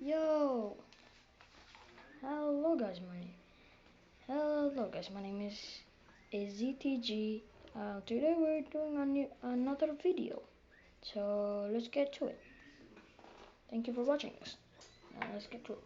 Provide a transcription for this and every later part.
Yo, hello guys, my name is ZTG. Today we're doing another video, so let's get to it. Thank you for watching this. Let's get to it.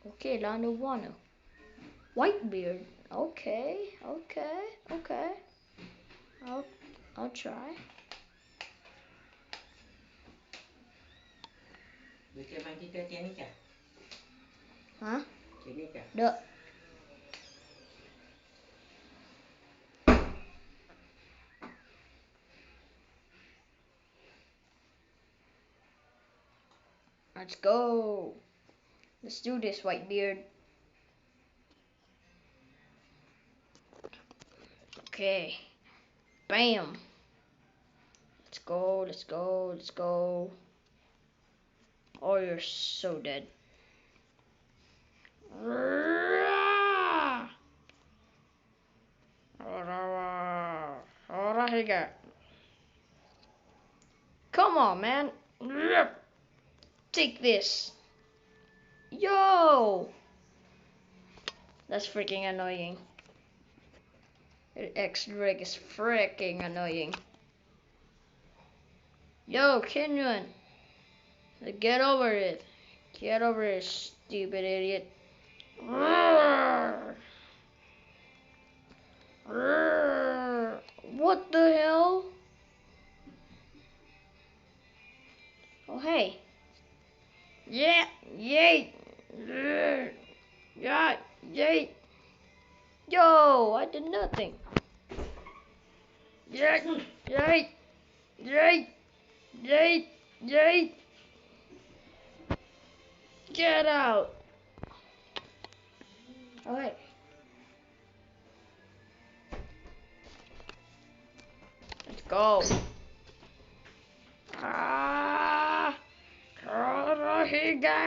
Okay, Lando Wano. Whitebeard. Okay. I'll try. Huh? Được. Let's go. Let's do this, Whitebeard. Okay. Bam. Let's go. Oh, you're so dead. Come on, man. Take this. Yo! That's freaking annoying. X-Drake is freaking annoying. Yo, Kenyon. Get over it. Get over it, stupid idiot. What the hell? Oh, hey. Yeah, yay. Yeah, yay. Yo, I did nothing. Yay, yay, yay, yay, yay. Get out. Okay. Let's go. Karahiga.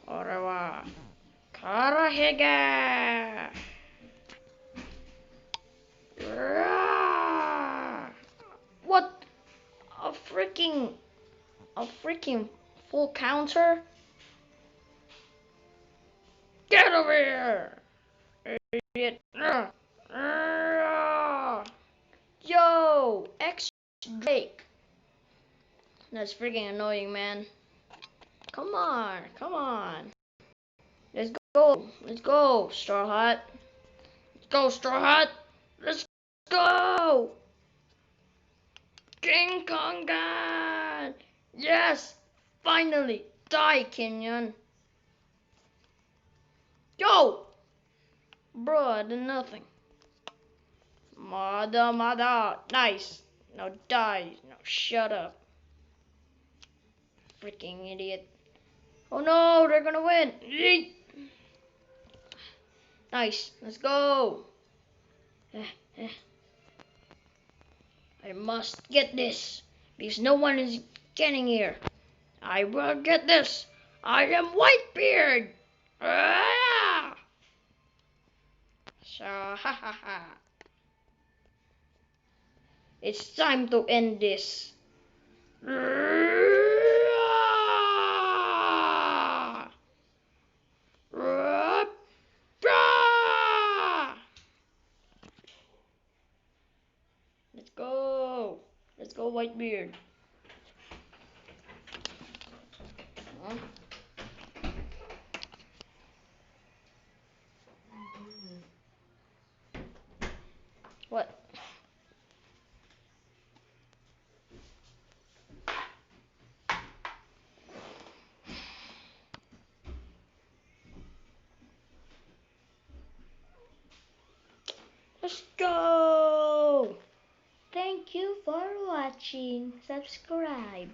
Orewa. Karahiga. What? A freaking full counter? Get over here, idiot. Yo, X-Drake. That's freaking annoying, man. Come on. Let's go, Straw Hat. Let's go, Straw Hat. Let's go. King Kong God. Yes, finally. Die, Kenyon. Yo! Bro, I did nothing. Mother. Nice. Now die. Now shut up. Freaking idiot. Oh no, they're gonna win. Yeet. Nice. Let's go. I must get this. Because no one is getting here. I will get this. I am Whitebeard. Ah! So, ha. It's time to end this. Let's go, Whitebeard. Huh? What? Let's go! Thank you for watching. Subscribe.